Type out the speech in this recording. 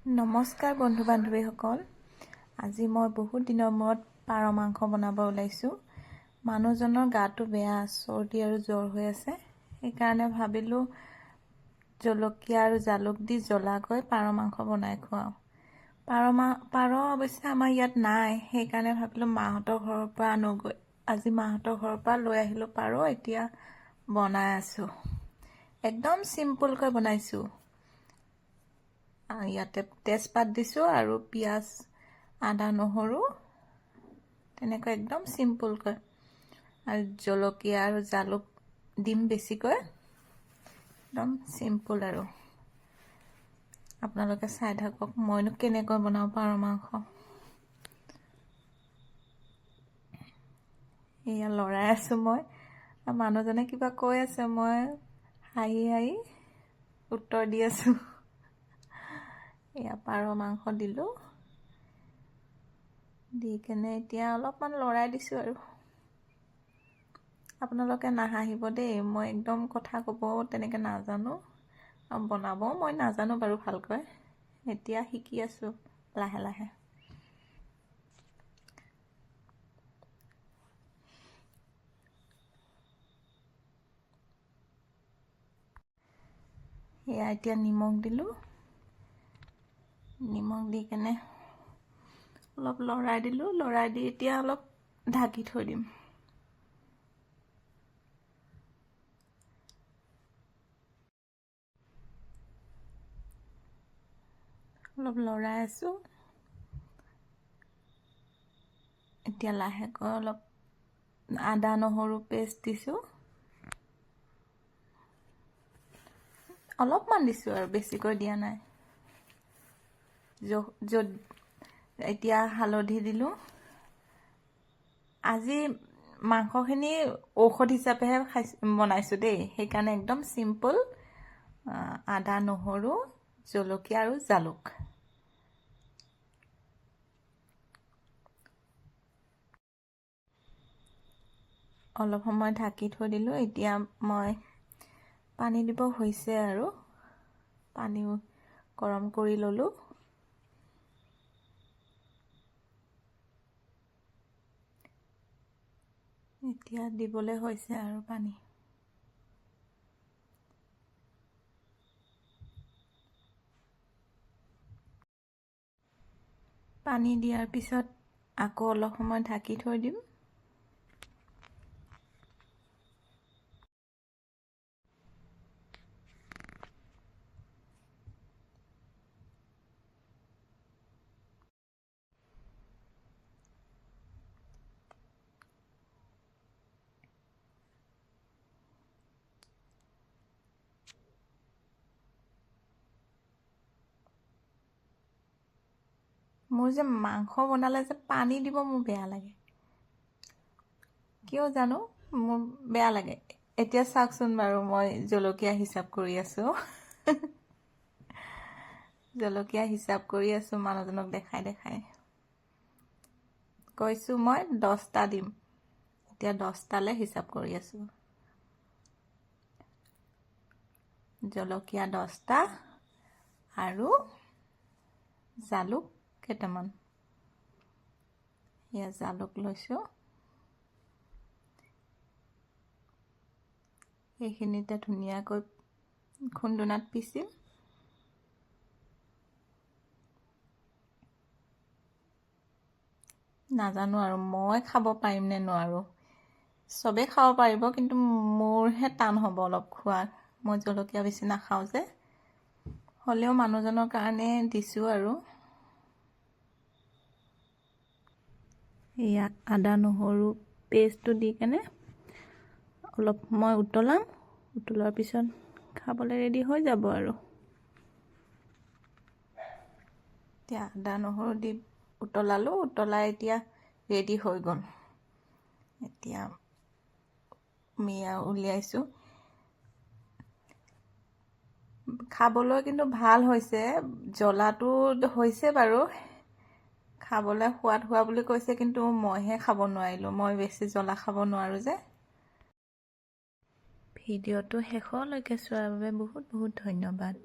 নমস্কাৰ বন্ধু বান্ধৱীসকল। আজি মই বহুত দিনৰ মূৰত পাৰ মাংস বনাব ওলাইছোঁ। মানুহজনৰ গাটো বেয়া, চৰ্দি আৰু জ্বৰ হৈ আছে। সেইকাৰণে ভাবিলোঁ জলকীয়া আৰু জালুক দি জ্বলাকৈ পাৰ মাংস বনাই খুৱাওঁ। পাৰ অৱশ্যে আমাৰ ইয়াত নাই, সেইকাৰণে ভাবিলোঁ মাহঁতৰ ঘৰৰ পৰা আনোগৈ। আজি মাহঁতৰ ঘৰৰ পৰা লৈ আহিলোঁ পাৰ, এতিয়া বনাই আছোঁ। একদম চিম্পুলকৈ বনাইছোঁ। ইয়াতে তেজপাত দিছোঁ আৰু পিঁয়াজ, আদা, নহৰু, তেনেকৈ একদম চিম্পুলকৈ, আৰু জলকীয়া আৰু জালুক দিম বেছিকৈ। একদম চিম্পুল আৰু আপোনালোকে চাই থাকক মইনো কেনেকৈ বনাওঁ পাৰ মাংস। এয়া লৰাই আছোঁ মই, আৰু মানুহজনে কিবা কৈ আছে, মই হাঁহি হাঁহি উত্তৰ দি আছোঁ। এয়া পাৰ মাংস দিলোঁ, দি কেনে এতিয়া অলপমান লৰাই দিছোঁ। আৰু আপোনালোকে নাহাঁহিব দেই, মই একদম কথা ক'ব তেনেকৈ নাজানো, আৰু বনাবও মই নাজানো বাৰু ভালকৈ। এতিয়া শিকি আছোঁ লাহে লাহে। এয়া এতিয়া নিমখ দিলোঁ, নিমখ দি কেনে অলপ লৰাই দিলোঁ, লৰাই দি এতিয়া অলপ ঢাকি থৈ দিম। অলপ লৰাই আছোঁ। এতিয়া লাহেকৈ অলপ আদা নহৰু পেষ্ট দিছোঁ, অলপমান দিছোঁ আৰু বেছিকৈ দিয়া নাই। য'ত এতিয়া হালধি দিলোঁ। আজি মাংসখিনি ঔষধ হিচাপেহে বনাইছোঁ দেই, সেইকাৰণে একদম চিম্পুল। আদা, নহৰু, জলকীয়া আৰু জালুক। অলপ সময় ঢাকি থৈ দিলোঁ। এতিয়া মই পানী দিব হৈছে, আৰু পানী গৰম কৰি ল'লোঁ। এতিয়া দিবলৈ হৈছে আৰু পানী। পানী দিয়াৰ পিছত আকৌ অলপ সময় ঢাকি থৈ দিম। মোৰ যে মাংস বনালে যে পানী দিব মোৰ বেয়া লাগে, কিয় জানো মোৰ বেয়া লাগে। এতিয়া চাওকচোন বাৰু, মই জলকীয়া হিচাপ কৰি আছোঁ। জলকীয়া হিচাপ কৰি আছোঁ, মানুহজনক দেখাই দেখাই কৈছোঁ মই 10টা দিম। এতিয়া 10টালৈ হিচাপ কৰি আছোঁ। জলকীয়া 10টা আৰু জালুক কেইটামান। এয়া জালুক লৈছোঁ। এইখিনিতে ধুনীয়াকৈ খুন্দুনাত পিচিম। নাজানো আৰু মই খাব পাৰিম নে নোৱাৰোঁ। চবেই খাব পাৰিব, কিন্তু মোৰহে টান হ'ব অলপ খোৱা। মই জলকীয়া বেছি নাখাওঁ যে, হ'লেও মানুহজনৰ কাৰণে দিছোঁ। আৰু এয়া আদা নহৰু পেষ্টটো দি কেনে অলপ সময় উতলাম। উতলোৱাৰ পিছত খাবলৈ ৰেডি হৈ যাব। আৰু এতিয়া আদা নহৰু দি উতলালোঁ, উতলাই এতিয়া ৰেডি হৈ গ'ল। এতিয়া উলিয়াইছোঁ। খাবলৈ কিন্তু ভাল হৈছে, জ্বলাটো হৈছে বাৰু, খাবলৈ সোৱাদ হোৱা বুলি কৈছে, কিন্তু মইহে খাব নোৱাৰিলোঁ। মই বেছি জ্বলা খাব নোৱাৰোঁ যে। ভিডিঅ'টো শেষলৈকে চোৱাৰ বাবে বহুত বহুত ধন্যবাদ।